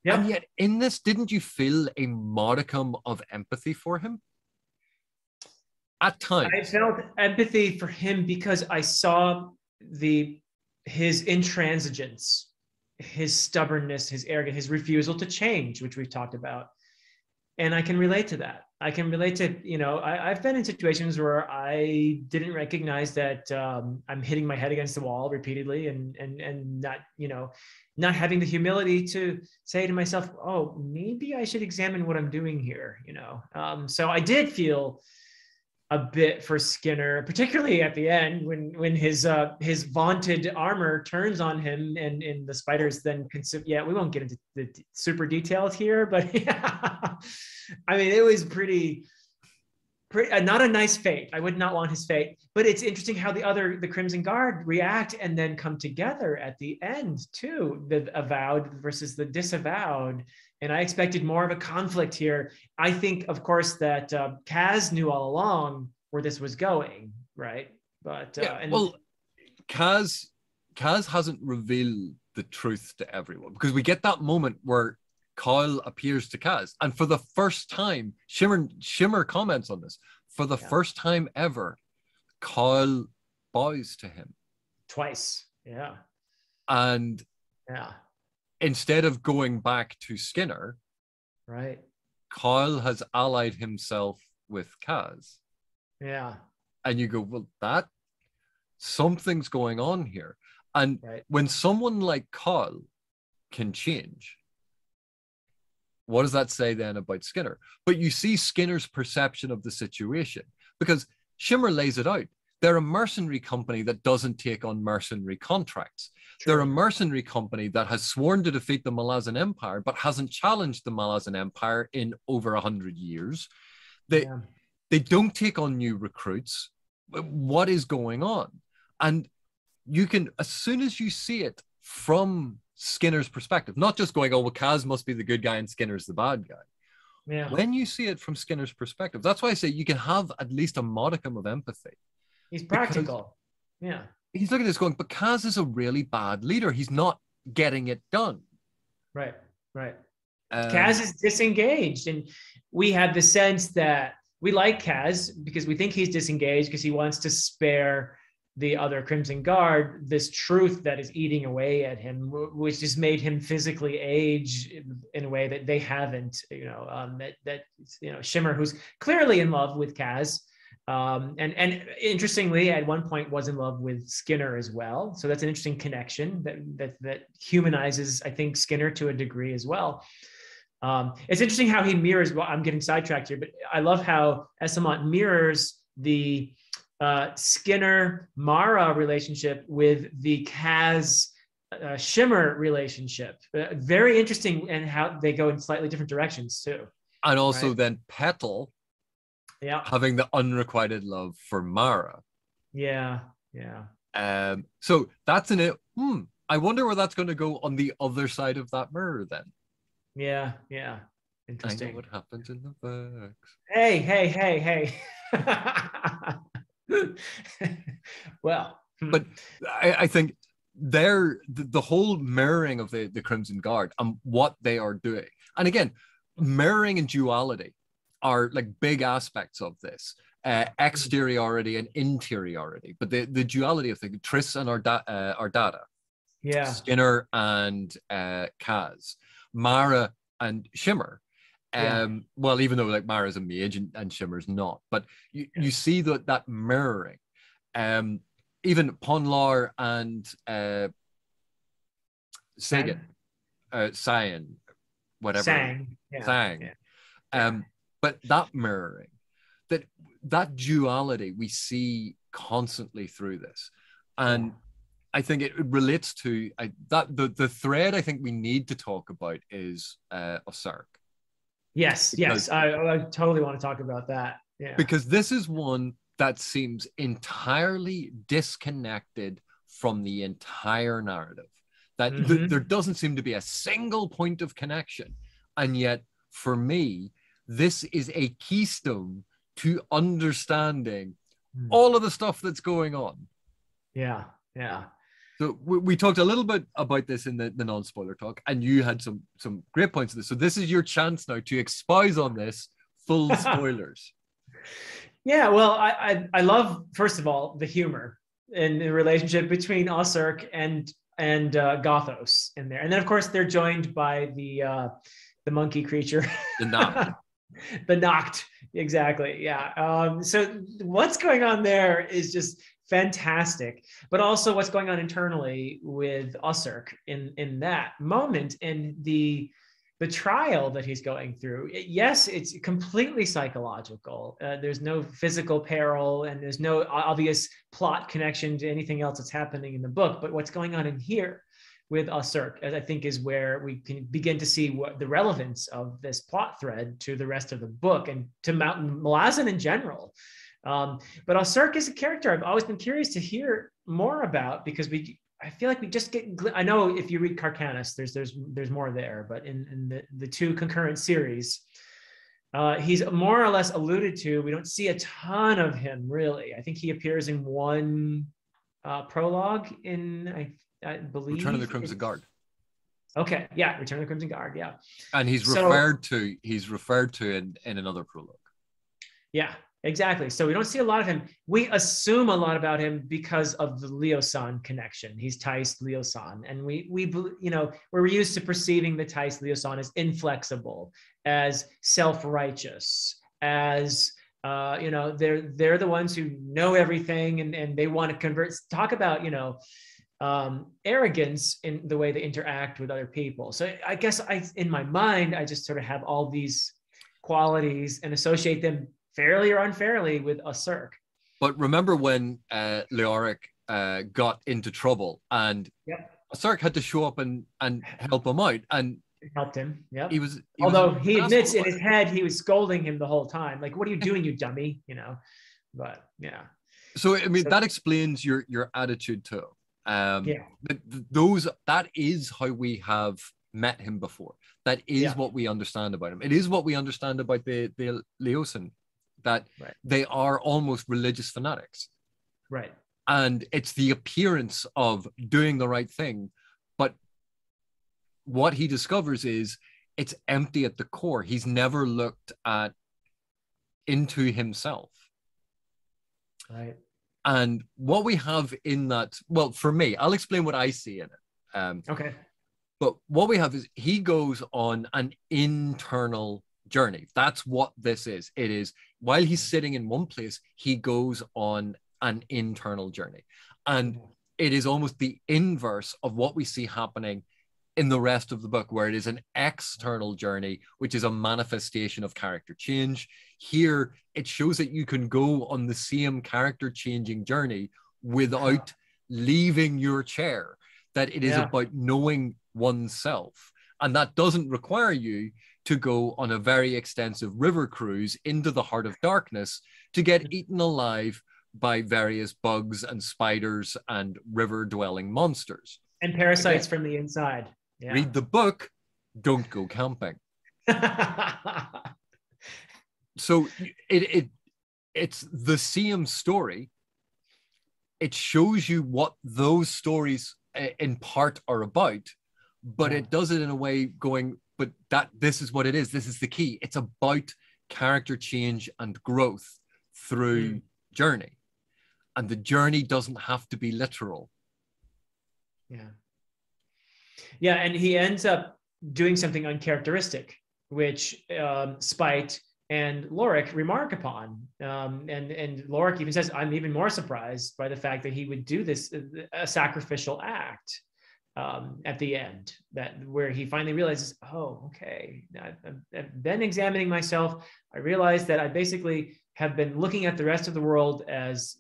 Yep. And yet in this, didn't you feel a modicum of empathy for him? At times. I felt empathy for him because I saw his intransigence, his stubbornness, his arrogance, his refusal to change, which we've talked about. And I can relate to that. I can relate to, I've been in situations where I didn't recognize that I'm hitting my head against the wall repeatedly and not, not having the humility to say to myself, oh, maybe I should examine what I'm doing here, So I did feel a bit for Skinner, particularly at the end when his vaunted armor turns on him and the spiders then consume. Yeah, we won't get into the super details here, but yeah, I mean, it was pretty not a nice fate. I would not want his fate, but it's interesting how the Crimson Guard react and then come together at the end too, the avowed versus the disavowed. And I expected more of a conflict here. I think, of course, that Kaz knew all along where this was going, right? But Kaz hasn't revealed the truth to everyone, because we get that moment where Kyle appears to Kaz, and for the first time, Shimmer comments on this. For the first time ever, Kyle bows to him twice. Yeah, and instead of going back to Skinner, right, Kyle has allied himself with Kaz. Yeah, and you go, well, that something's going on here. And when someone like Kyle can change, what does that say then about Skinner? But you see Skinner's perception of the situation, because Shimmer lays it out. They're a mercenary company that doesn't take on mercenary contracts. True. They're a mercenary company that has sworn to defeat the Malazan Empire, but hasn't challenged the Malazan Empire in over 100 years. They don't take on new recruits. What is going on? And you can, as soon as you see it from Skinner's perspective, not just going, oh, well, Kaz must be the good guy and Skinner's the bad guy. Yeah. When you see it from Skinner's perspective, that's why I say you can have at least a modicum of empathy. He's practical. Yeah. He's looking at this going, but Kaz is a really bad leader. He's not getting it done. Right. Kaz is disengaged. And we have the sense that we like Kaz because we think he's disengaged because he wants to spare the other Crimson Guard this truth that is eating away at him, which has made him physically age in a way that they haven't. Shimmer, who's clearly in love with Kaz, and interestingly, at one point was in love with Skinner as well. So that's an interesting connection that humanizes, I think, Skinner to a degree as well. It's interesting how he mirrors. Well, I'm getting sidetracked here, but I love how Esslemont mirrors the Skinner Mara relationship with the Kaz Shimmer relationship. Very interesting, and how they go in slightly different directions too. And also then Petal, having the unrequited love for Mara. Yeah. So that's in it. I wonder where that's going to go on the other side of that mirror then. Yeah. Interesting. I know what happens in the books. Hey. Well, but I think the whole mirroring of the Crimson Guard and what they are doing, and again, mirroring and duality are like big aspects of this, exteriority and interiority. But the duality of the Triss and Ardata, Skinner and Kaz, Mara and Shimmer. Well, even though like Mara's a mage and Shimmer's not, but you see that mirroring. Even Ponlar and Sagan, Cyan, whatever, Sang. But that mirroring, that duality we see constantly through this, and I think it relates to the thread I think we need to talk about is Osiric. Yes, I totally want to talk about that. Yeah, because this is one that seems entirely disconnected from the entire narrative. That there doesn't seem to be a single point of connection, and yet for me, this is a keystone to understanding all of the stuff that's going on. Yeah. So we talked a little bit about this in the non-spoiler talk, and you had some great points of this. So this is your chance now to espouse on this, full spoilers. Yeah, well, I love, first of all, the humor in the relationship between Osiric and Gothos in there, and then of course they're joined by the monkey creature, the Noct. The Noct, exactly. Yeah. So what's going on there is just fantastic, but also what's going on internally with Osiric in that moment, and the trial that he's going through. Yes, it's completely psychological. There's no physical peril, and there's no obvious plot connection to anything else that's happening in the book. But what's going on in here with Osiric, I think, is where we can begin to see what the relevance of this plot thread to the rest of the book and to Malazan in general. But Osiric is a character I've always been curious to hear more about, because I feel like we just get, I know if you read Carcanus, there's more there, but in the two concurrent series, he's more or less alluded to. We don't see a ton of him, really. I think he appears in one prologue in, I believe, Return of the Crimson Guard. Okay, yeah, Return of the Crimson Guard, yeah. And he's referred to in another prologue. Yeah, exactly. So we don't see a lot of him. We assume a lot about him because of the Leosan connection. He's Thais Leosan, and we're used to perceiving the Thais Leosan as inflexible, as self-righteous, as they're the ones who know everything, and they want to convert. Talk about arrogance in the way they interact with other people. So I guess in my mind, I just sort of have all these qualities and associate them fairly or unfairly with Osiric. But remember when Leoric got into trouble, and Osiric had to show up and help him out, and helped him. Yeah. Although he admits in his head he was scolding him the whole time, like, "What are you doing, you dummy?" But yeah. So I mean, that explains your attitude too. That is how we have met him before. That is what we understand about him. It is what we understand about the Leosan, that they are almost religious fanatics. Right. And it's the appearance of doing the right thing. But what he discovers is it's empty at the core. He's never looked at into himself. Right. And what we have in that, well, for me, I'll explain what I see in it. Okay. But what we have is he goes on an internal journey. That's what this is. It is while he's sitting in one place, he goes on an internal journey. And it is almost the inverse of what we see happening in the rest of the book, where it is an external journey, which is a manifestation of character change. Here, it shows that you can go on the same character changing journey without leaving your chair, that it is about knowing oneself. And that doesn't require you to go on a very extensive river cruise into the heart of darkness to get eaten alive by various bugs and spiders and river dwelling monsters. And parasites from the inside. Yeah. Read the book, don't go camping. So it's the same story. It shows you what those stories in part are about, but it does it in a way going, but this is what it is. This is the key. It's about character change and growth through journey. And the journey doesn't have to be literal. Yeah. Yeah, and he ends up doing something uncharacteristic, which Spite and Leoric remark upon. And Leoric even says, I'm even more surprised by the fact that he would do this, a sacrificial act at the end, where he finally realizes, oh, okay, I've been examining myself. I realized that I basically have been looking at the rest of the world as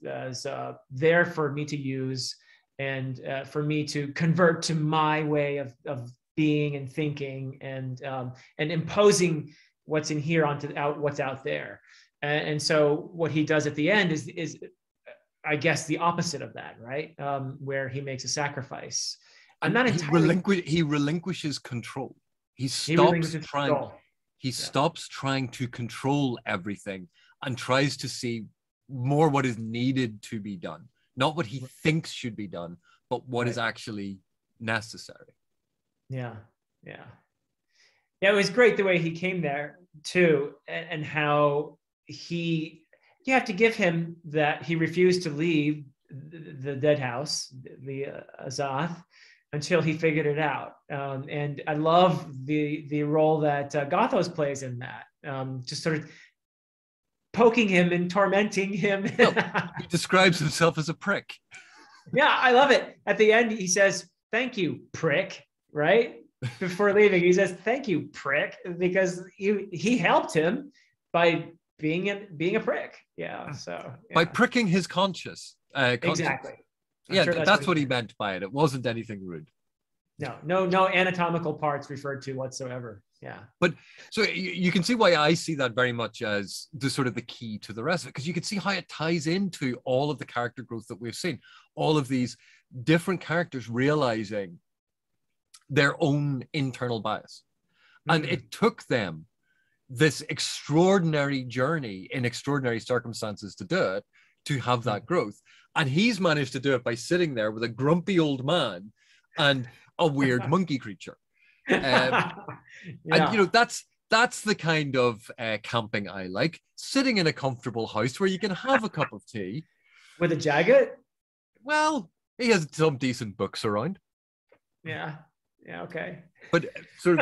there for me to use, and for me to convert to my way of being and thinking, and imposing what's in here onto what's out there. And so what he does at the end is I guess the opposite of that, right? Where he makes a sacrifice. I'm not entirely... He relinquishes control. He stops trying to control everything and tries to see more what is needed to be done. Not what he thinks should be done, but what is actually necessary. Yeah, yeah. Yeah, it was great the way he came there too, and how you have to give him that he refused to leave the dead house, the Azath, until he figured it out. And I love the role that Gothos plays in that, just sort of poking him and tormenting him. He describes himself as a prick. Yeah, I love it. At the end, he says, "Thank you, prick," right? Before leaving, he says, "Thank you, prick," because he helped him by being a prick. Yeah, so by pricking his conscience. Exactly. Yeah, sure that's what he meant by it. It wasn't anything rude. No anatomical parts referred to whatsoever. Yeah. But so you can see why I see that very much as the sort of the key to the rest of it, because you can see how it ties into all of the character growth that we've seen, all of these different characters realizing their own internal bias. And it took them this extraordinary journey in extraordinary circumstances to do it, to have that growth. And he's managed to do it by sitting there with a grumpy old man and a weird monkey creature. And that's the kind of camping I like. Sitting in a comfortable house where you can have a cup of tea. With a jacket? Well, he has some decent books around. Yeah, okay. But so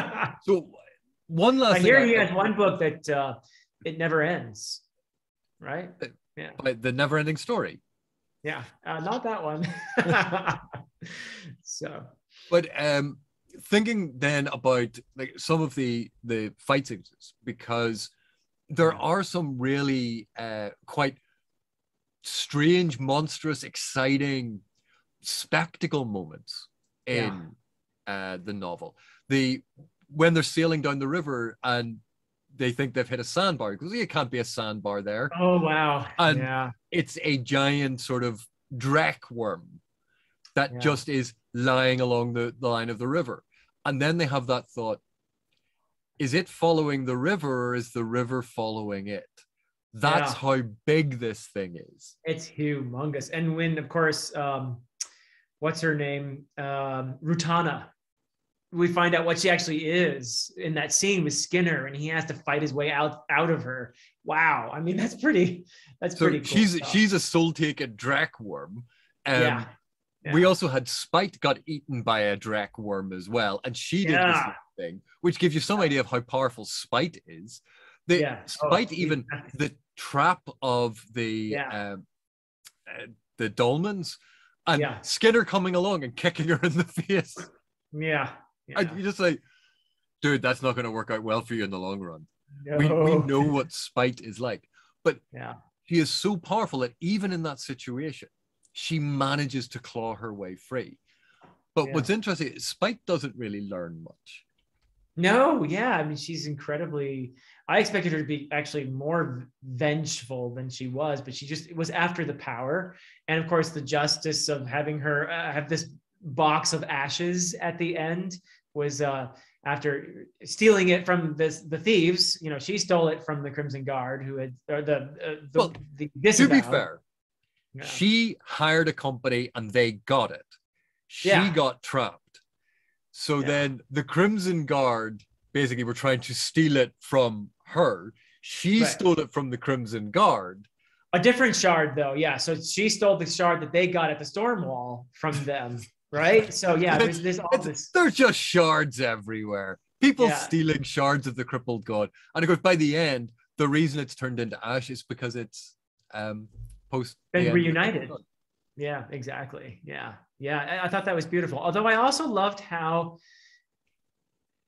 one last thing. I hear he has one book that it never ends, right? Yeah. But the never-ending story. Yeah, not that one. So, but thinking then about like some of the fight sequences, because there are some really quite strange, monstrous, exciting spectacle moments in the novel. When they're sailing down the river and they think they've hit a sandbar, because it can't be a sandbar there. Oh, wow. And it's a giant sort of dreck worm that just is lying along the line of the river. And then they have that thought, is it following the river or is the river following it? That's how big this thing is. It's humongous. And when, of course, what's her name? Rutana we find out what she actually is in that scene with Skinner, and he has to fight his way out of her. Wow, I mean that's pretty cool. She's a soul-taken drac worm. Yeah. We also had Spite got eaten by a drac worm as well, and she did the same thing, which gives you some idea of how powerful Spite is. Even the trap of the dolmens, and Skinner coming along and kicking her in the face. Yeah. And you just like, dude, that's not going to work out well for you in the long run. No. We know what Spite is like, but she is so powerful that even in that situation, she manages to claw her way free. But what's interesting, Spite doesn't really learn much. No, I mean, she's incredibly. I expected her to be actually more vengeful than she was, but it was after the power, and of course the justice of having her have this box of ashes at the end was after stealing it from the thieves. You know, she stole it from the Crimson Guard, who had the to be fair, she hired a company and they got it. She got trapped. So then the Crimson Guard basically were trying to steal it from her. She stole it from the Crimson Guard. A different shard, though. Yeah. So she stole the shard that they got at the storm wall from them. Right. So there's all this. There's just shards everywhere. People stealing shards of the crippled god. And of course, by the end, the reason it's turned into ash is because it's post been reunited. Yeah, exactly. Yeah. I thought that was beautiful. Although I also loved how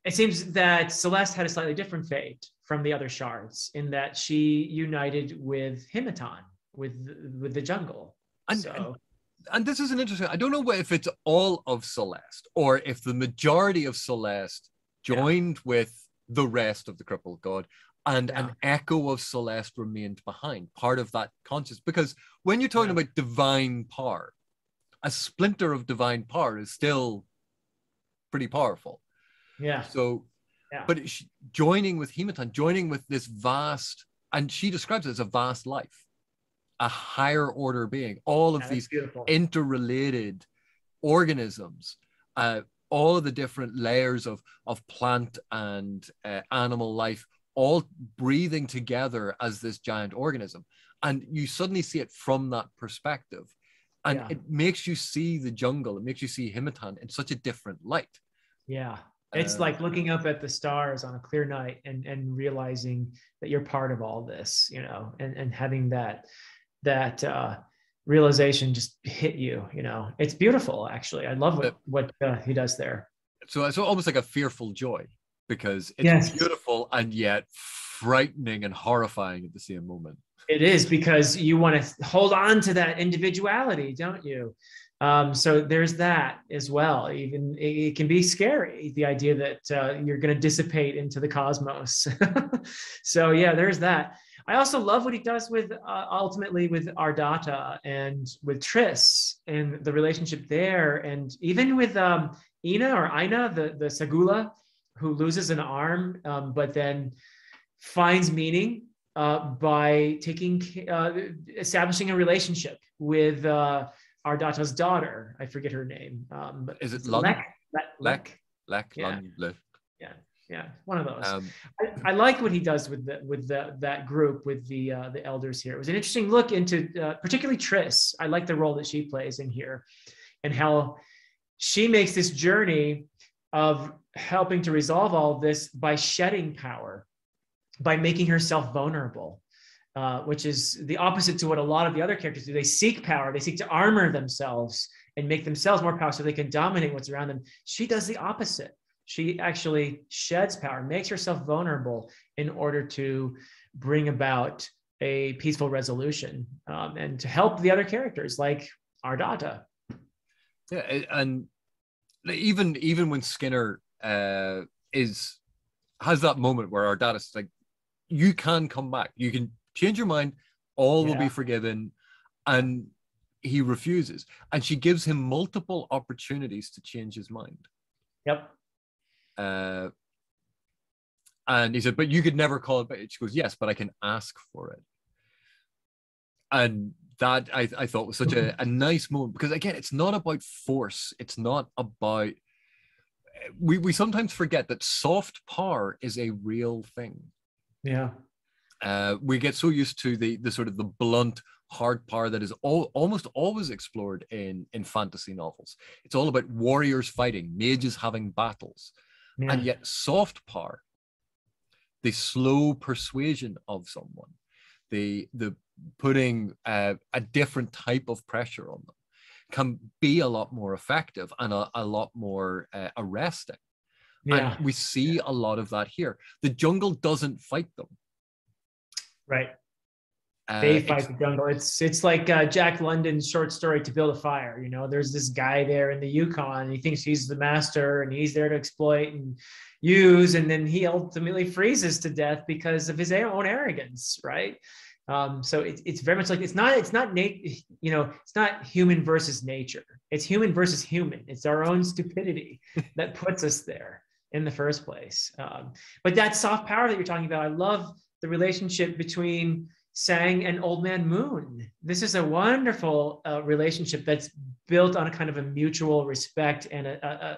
it seems that Celeste had a slightly different fate from the other shards in that she united with Himiton, with the jungle. And this is an interesting, I don't know if it's all of Celeste or if the majority of Celeste joined with the rest of the crippled god and an echo of Celeste remained behind, part of that conscious. Because when you're talking about divine power, a splinter of divine power is still pretty powerful. But joining with Himiton, joining with this vast, and she describes it as a vast life, a higher order being, all of these interrelated organisms, all of the different layers of plant and animal life, all breathing together as this giant organism. And you suddenly see it from that perspective. And it makes you see the jungle, it makes you see Himiton in such a different light. Yeah. It's like looking up at the stars on a clear night and realizing that you're part of all this, you know, and having that realization just hit you, you know. It's beautiful, actually. I love what he does there. So it's almost like a fearful joy, because it's beautiful and yet frightening and horrifying at the same moment. It is, because you want to hold on to that individuality, don't you? So there's that as well. Even it can be scary, the idea that you're going to dissipate into the cosmos. So there's that. I also love what he does with ultimately with Ardata and with Triss and the relationship there, and even with Ina, the Sagula, who loses an arm, but then finds meaning by establishing a relationship with Ardata's daughter. I forget her name. Is it Lek? Yeah, one of those. I like what he does with that group, with the elders here. It was an interesting look into particularly Triss. I like the role that she plays in here, and how she makes this journey of helping to resolve all this by shedding power, by making herself vulnerable, which is the opposite to what a lot of the other characters do. They seek power, they seek to armor themselves and make themselves more powerful so they can dominate what's around them. She does the opposite. She actually sheds power, makes herself vulnerable in order to bring about a peaceful resolution, and to help the other characters like Ardata. Yeah, and even when Skinner has that moment where Ardata's like, you can come back, you can change your mind, all will be forgiven, and he refuses, and she gives him multiple opportunities to change his mind. And he said, but you could never call it back. She goes, yes, but I can ask for it. And that I thought was such a nice moment, because again, it's not about force, it's not about we sometimes forget that soft power is a real thing. Yeah. We get so used to the sort of the blunt, hard power that is almost always explored in fantasy novels. It's all about warriors fighting, mages having battles, Yeah. and yet soft power, the slow persuasion of someone, the putting a different type of pressure on them, can be a lot more effective and a lot more arresting. Yeah. And we see a lot of that here. The jungle doesn't fight them. Right. They fight the jungle. It's like Jack London's short story "To Build a Fire." You know, there's this guy there in the Yukon, and he thinks he's the master, and he's there to exploit and use, and then he ultimately freezes to death because of his own arrogance, right? So it's very much like it's not it's not human versus nature. It's human versus human. It's our own stupidity that puts us there in the first place. But that soft power that you're talking about, I love the relationship between Sang and Old Man Moon. This is a wonderful relationship that's built on a kind of a mutual respect and a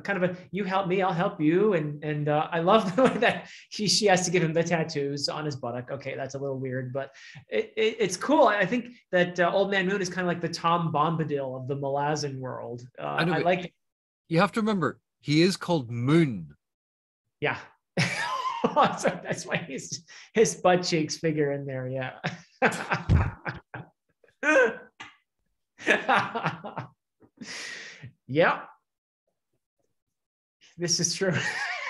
kind of a you help me, I'll help you. And I love the way that she has to give him the tattoos on his buttock. Okay, that's a little weird, but it's cool. I think that Old Man Moon is kind of like the Tom Bombadil of the Malazan world. I like. You have to remember, he is called Moon. Yeah. So that's why his butt cheeks figure in there. Yeah. Yeah. This is true.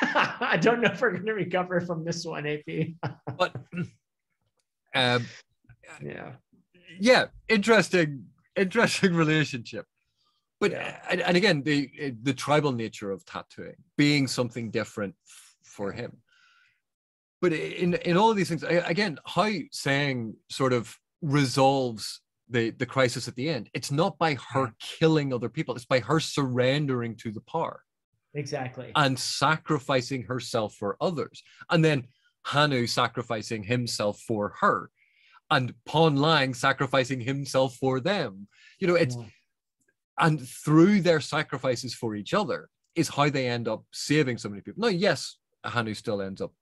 I don't know if we're going to recover from this one, AP. But yeah, interesting relationship. But and again, the tribal nature of tattooing being something different for him. But in all of these things, again, how Sang sort of resolves the crisis at the end, it's not by her killing other people, it's by her surrendering to the power. Exactly. And sacrificing herself for others. And then Hanu sacrificing himself for her. And Pon Lang sacrificing himself for them. You know, it's and through their sacrifices for each other is how they end up saving so many people. Now, yes, Hanu still ends up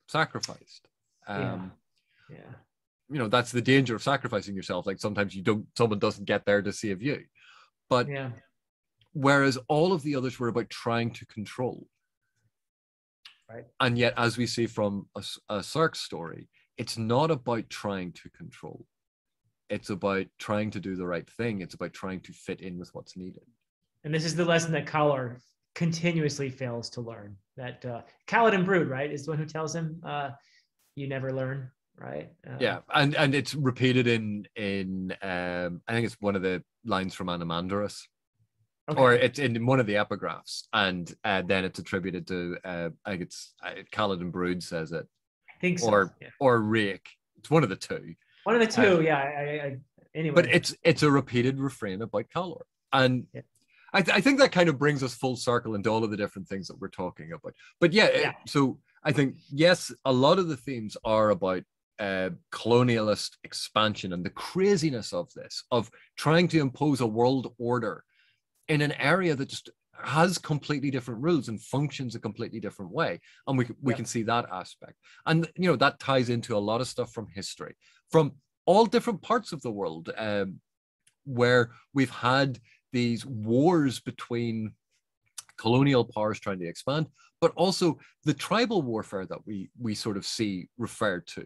sacrificed. You know, that's the danger of sacrificing yourself. Like sometimes someone doesn't get there to save you. But whereas all of the others were about trying to control. Right. And yet, as we see from a Cirque story, it's not about trying to control. It's about trying to do the right thing. It's about trying to fit in with what's needed. And this is the lesson that Calor continuously fails to learn. That Kaladin Brood, right, is the one who tells him, "You never learn." Right. And it's repeated in I think it's one of the lines from Anamandrous, or it's in one of the epigraphs, and then it's attributed to I think it's Kaladin Brood says it. I think so. Or Rake. It's one of the two. One of the two, anyway. But it's a repeated refrain about Calor. And I think that kind of brings us full circle into all of the different things that we're talking about. But so I think, yes, a lot of the themes are about colonialist expansion and the craziness of this, of trying to impose a world order in an area that just has completely different rules and functions a completely different way. And we can see that aspect. And, you know, that ties into a lot of stuff from history, from all different parts of the world, where we've had these wars between colonial powers trying to expand, but also the tribal warfare that we sort of see referred to,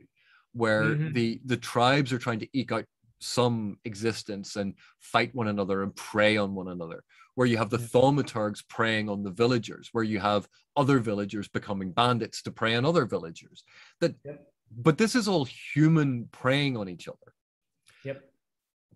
where the tribes are trying to eke out some existence and fight one another and prey on one another, where you have the thaumaturgs preying on the villagers, where you have other villagers becoming bandits to prey on other villagers. But this is all human preying on each other.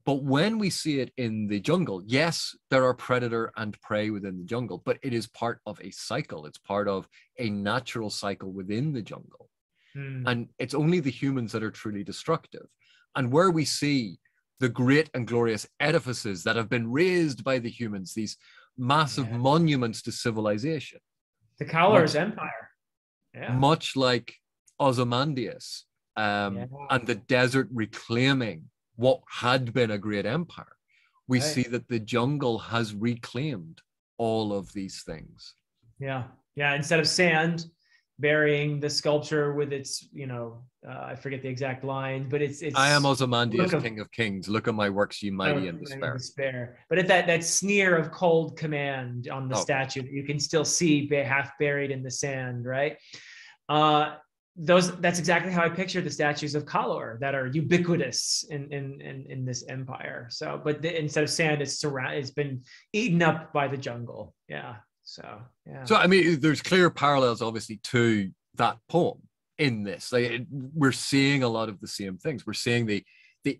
But when we see it in the jungle, yes, there are predator and prey within the jungle, but it is part of a cycle. It's part of a natural cycle within the jungle. And it's only the humans that are truly destructive. And where we see the great and glorious edifices that have been raised by the humans, these massive monuments to civilization. The Calor's empire. Much like Ozymandias and the desert reclaiming what had been a great empire. We see that the jungle has reclaimed all of these things. Yeah. Yeah. Instead of sand, burying the sculpture with its, I forget the exact line, but it's I am look Ozymandias, of King of Kings. Look at my works, ye mighty in in despair. despair. But at that sneer of cold command on the statue, you can still see half buried in the sand, right? That's exactly how I picture the statues of Calor that are ubiquitous in this empire. So, but instead of sand, it's been eaten up by the jungle. Yeah. So, yeah. So, I mean, there's clear parallels, obviously, to that poem in this. We're seeing a lot of the same things. We're seeing the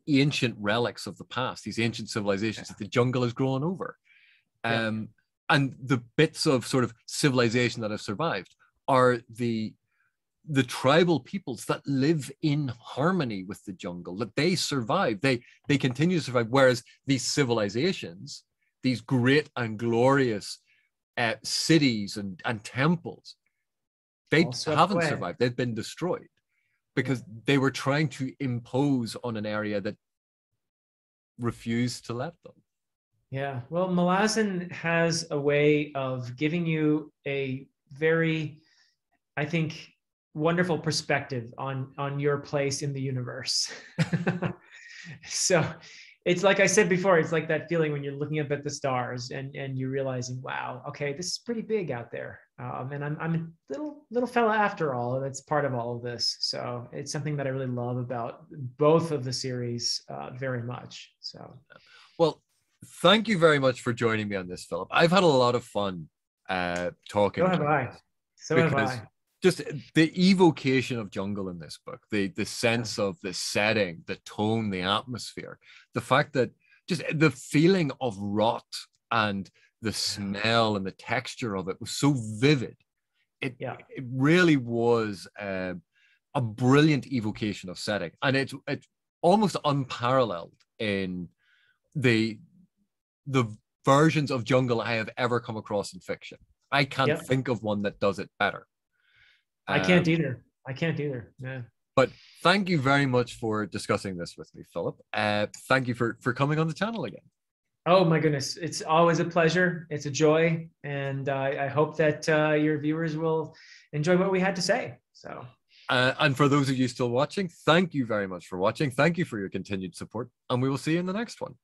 ancient relics of the past, these ancient civilizations that the jungle has grown over. And the bits of sort of civilization that have survived are the tribal peoples that live in harmony with the jungle, that they survive, they continue to survive, whereas these civilizations, these great and glorious cities and temples, they haven't survived. They've been destroyed because they were trying to impose on an area that refused to let them. Yeah, well, Malazan has a way of giving you a very, I think, wonderful perspective on your place in the universe. So it's like I said before, it's like that feeling when you're looking up at the stars and you're realizing, wow, okay, this is pretty big out there. And I'm a little fella after all. That's part of all of this. So it's something that I really love about both of the series very much. So, well, thank you very much for joining me on this, Philip. I've had a lot of fun talking. So have I. So have I. Just the evocation of jungle in this book, the sense of the setting, the tone, the atmosphere, the fact that just the feeling of rot and the smell and the texture of it was so vivid. It really was a brilliant evocation of setting, and it's almost unparalleled in the versions of jungle I have ever come across in fiction. I can't think of one that does it better. I can't either. Yeah. But thank you very much for discussing this with me, Philip. Thank you for coming on the channel again. Oh my goodness. It's always a pleasure. It's a joy. And I hope that your viewers will enjoy what we had to say. So. And for those of you still watching, thank you very much for watching. Thank you for your continued support. And we will see you in the next one.